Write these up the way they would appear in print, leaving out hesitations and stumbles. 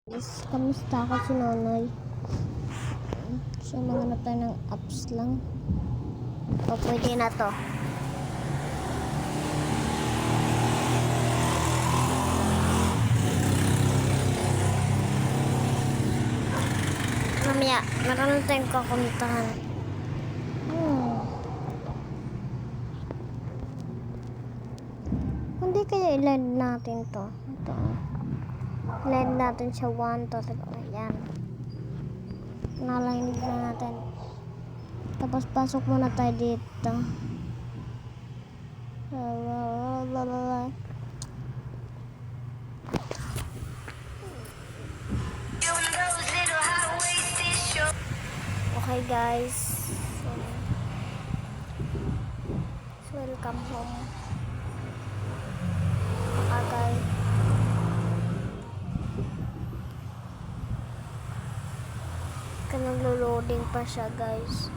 Guys, kamusta ako si Nonoy? So, maghanap tayo ng apps lang. O, pwede na to. Mamaya, meron tayong kakuntahan. Hindi kaya i-land natin to. Ito. Land natin siya 1, 2, 3. Ayan. Nalain na natin. Tapos pasok muna tayo dito. Okay guys. So, welcome home. Okay. Naglo-loading pa siya guys.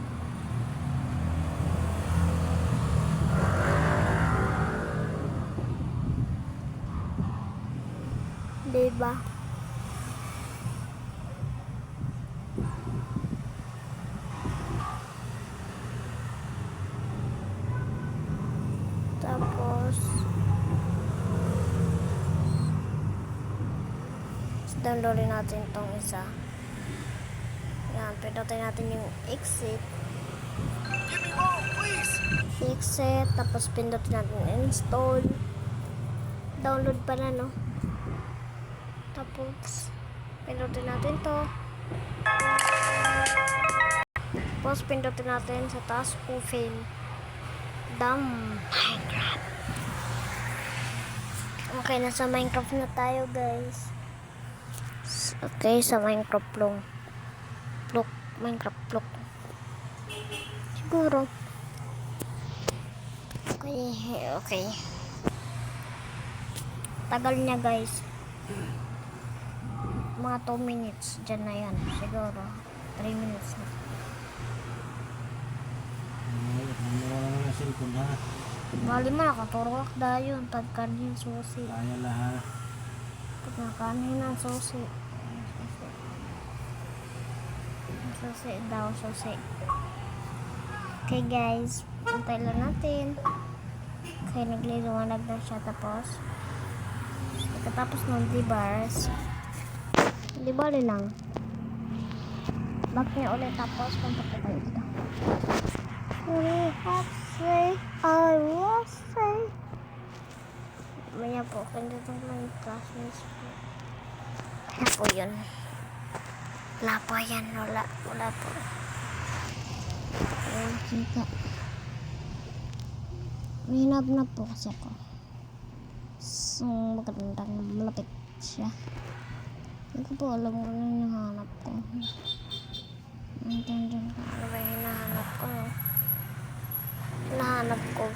Diba? Tapos downloadin natin tong isa. Yan, pindutin natin yung exit. Exit, tapos pindutin natin install. Download pala, no? Tapos pindutin natin to. Tapos pindutin natin sa taas open. Minecraft. Okay, nasa Minecraft na tayo, guys. Okay, sa Minecraft long. Minecraft block. Siguro. Okay. Tagal niya guys. Mga 2 minutes. Diyan na yan. Siguro. 3 minutes na. Bali mo nakaturok dayon. Pagkanin susi. Kaya lahat. Pagkanin ng susi. Susi daw, susi. Okay guys, antay lang natin. Okay, nagliliwanag na siya. Tapos pagkatapos ng D-bars, di ba lang back niya ulit. Tapos punta po tayo dito. I will say maya po kung dito lang yung classmates po. Kaya po yun. Wala po yan. Wala po. Ayun, kita. Mahinap na po kasi ako. So, magandang malapit siya. Hindi ko po alam kung ano yung hinahanap ko. Naintindihan ko. Ano ba yung hinahanap ko, no? Hinahanap ko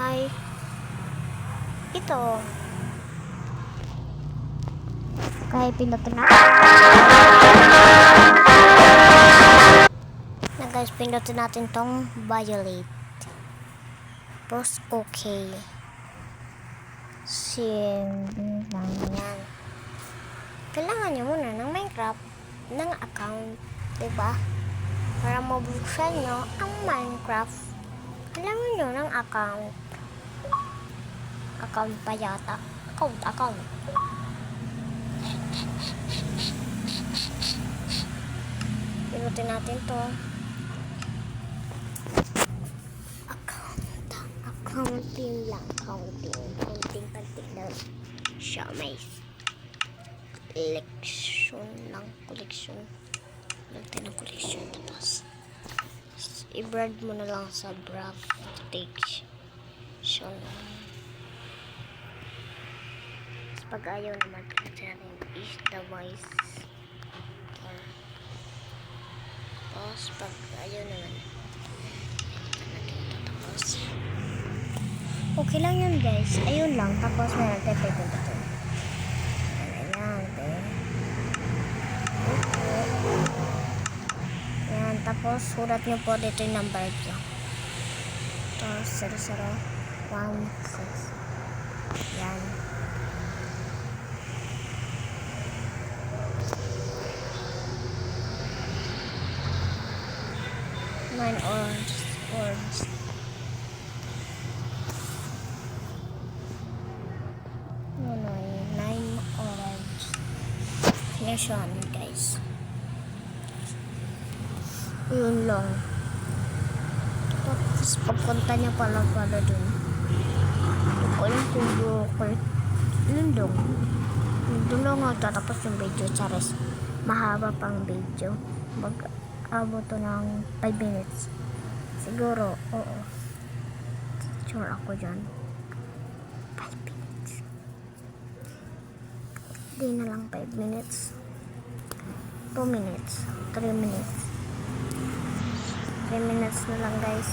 ay ito. Kaya pindutin natin. Na guys, pindutin natin tong violate. Tapos okay. Lang yan. Kailangan nyo muna ng Minecraft ng account. Diba? Para mabuksan nyo ang Minecraft. Kailangan nyo ng account. Account pa yata. Account. Pinutin natin to. Accounting lang. Counting lang. Siya may collection. Lagyan ng collection. Tapos i-brand mo na lang sa brag page. So, pag ayaw naman natin is the voice. Tapos pag ayaw naman tapos okay lang yun guys. Ayun lang. Tapos meron tayo dito. Ayan. Ayan. Tapos sulat nyo po dito yung number nyo. Tapos 0016. Ayan. 9 orange words. No, 9 orange. Here's one, guys. Yun lang. Tapos pagpunta niya pala dun. Hindi ko alam kung local. Yun dong. Doon lang magtatapos yung video. Charis. Mahaba pang video. Mag-abot to ng 5 minutes. Siguro, oo. Sure ako dyan. 5 minutes. Hindi na lang 5 minutes. 2 minutes. 3 minutes. 3 minutes na lang, guys.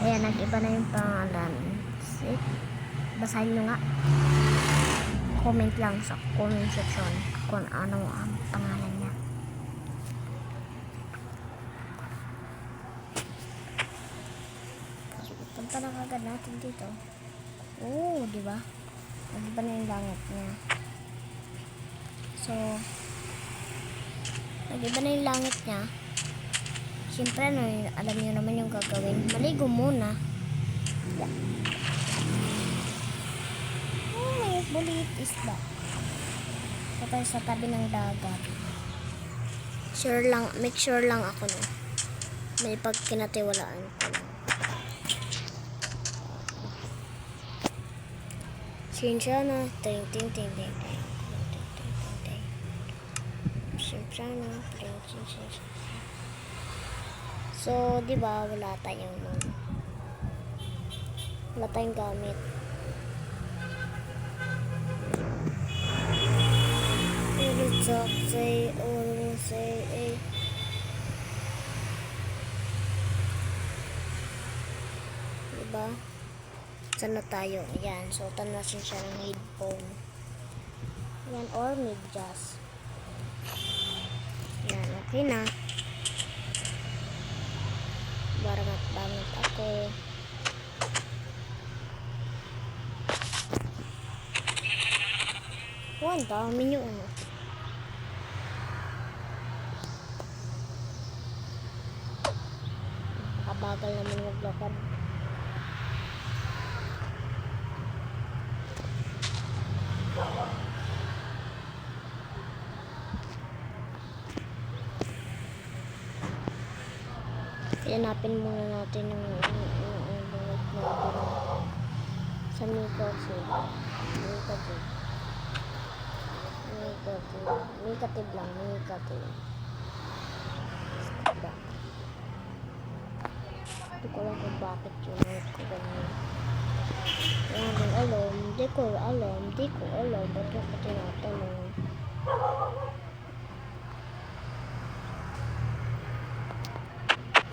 Ayan, nag-iba na yung pangalan. See? Basahin nyo nga. Comment lang sa comment section kung ano ang pangalan niya. Punta na kagad natin dito. Oo, di ba? Nag-iba na yung langit niya. So, nag-iba na yung langit niya. Siyempre, alam niyo naman yung gagawin. Maligo muna. Yeah. Oh, may bulit isda. Ito sa tabi ng dagat. Make sure lang ako no. May pagkinatiwalaan ko lang. Sinsya na. Ting. Sinsya na. So, di ba wala tayong gamit. Say, diba? Saan na tayo? Ayan. So, tanasin siya ng headphone. Ayan, or medyas. Ayan, okay na. Bangat ako. Ang dami nyo. Nakabagal naman maglakad. Hanapin muna natin yung bungad natin sa Mikatib lang. Hindi ko alam kung bakit yung note ko ganyan. Hindi ko alam. Ba't ako tinatanong?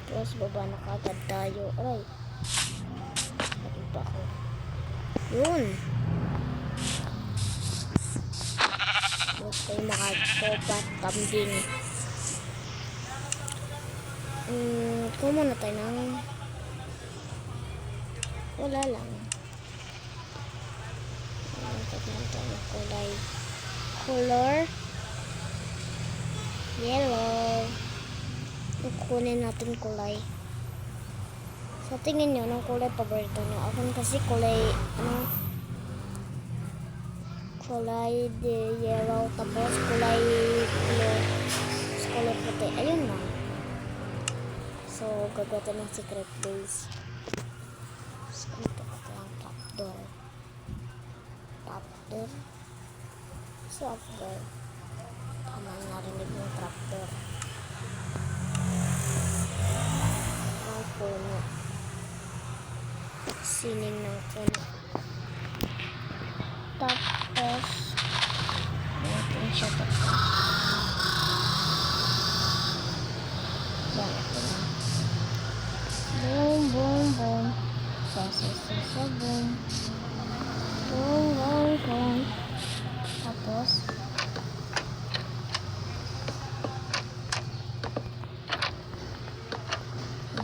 Tapos baba na kagad tayo. Aray. Bakit pa ako? Yun. Huwag tayo makatopat kambing. Kung muna tayo ng wala lang. Tignan tayo ng kulay. Color yellow. Kukunin natin kulay. Sa tingin nyo, anong kulay paborito nyo? Ako kasi kulay kulay yellow, tapos kulay blue, kulay puti. Ayun lang. So, gagawa tayo ng secret base. So, ito ako ang trapdoor. Software. Tama, narinig yung trapdoor. Ang puno. Sining ng puno. Tapos, natin siya tapos. Yan, ito na. Boom. Sa boom. Boom. Tapos,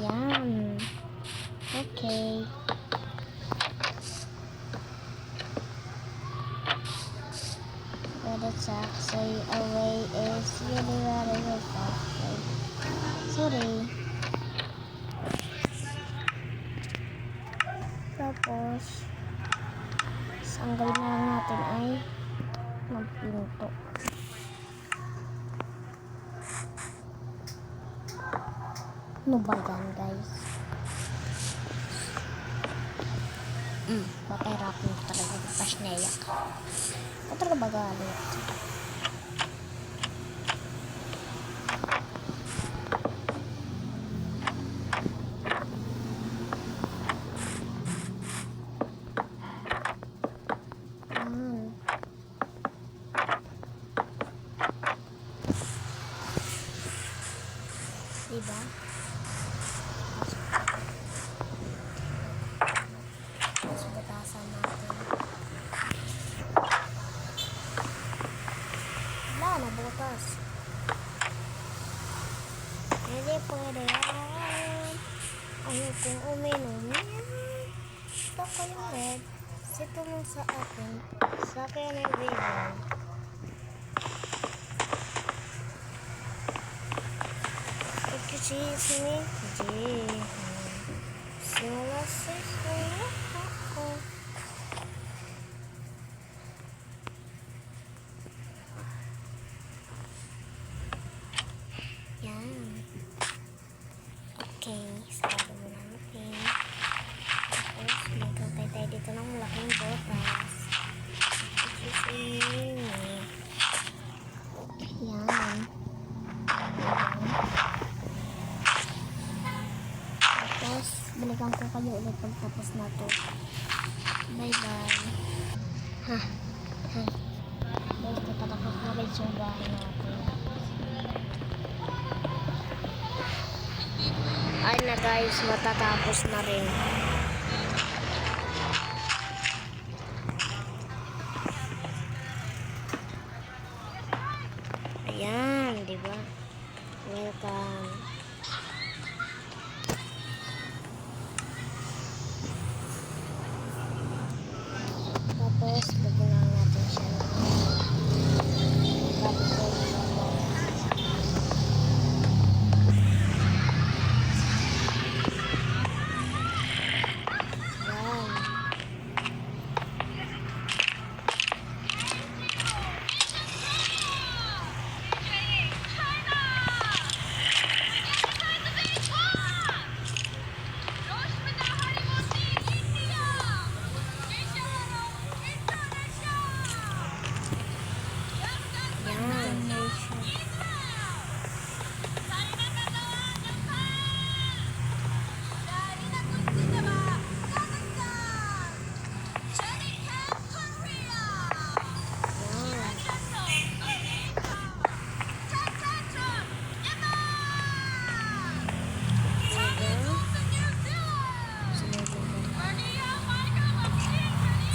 yan. Okay. But say away is really fast. Sorry. Tapos, ang gawin na lang natin ay magpinto. Ano ba yan, guys? Papahirapan ko talaga yung pasneyak. Ito talaga ba galit? Diba? Tapos butasan natin. Wala, nabutas. Pwede yan. Ayokong uminom yan. Ito ko yung red. Sito mo sa akin. Sa akin ang ribbon. Excuse me, simula sa ako. Yan. Okay, sarado mo natin. Tapos, magkakay tayo dito ng malaking botas. Excuse me. Yan. Tapos, balikan ko kayo ulit pagtapos na to. Bye-bye. Guys, tatapos na guys yung bahay natin. Ay na guys, matatapos na rin. Ayan, di ba? Welcome. Tapos, lagyan lang natin siya ng kapitol.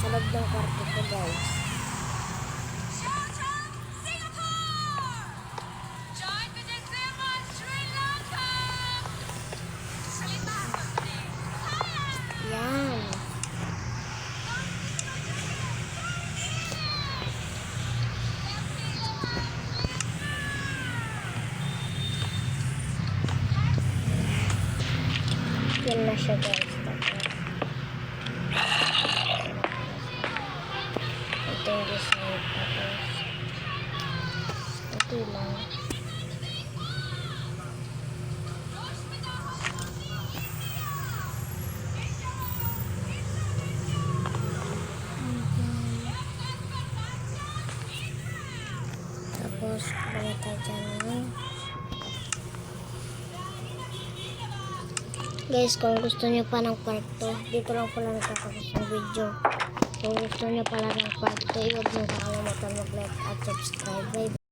Sa loob ng kwarto ko guys. Yan. Yan na siya guys. Ito yung design. Tapos ito lang. Tapos balik tayo dyan. Guys, kung gusto nyo pa ng part 2, dito lang pala nakakapos yung video. Kung gusto nyo pala ng part 2, huwag nyo kakalimutan mag-like at subscribe. Bye.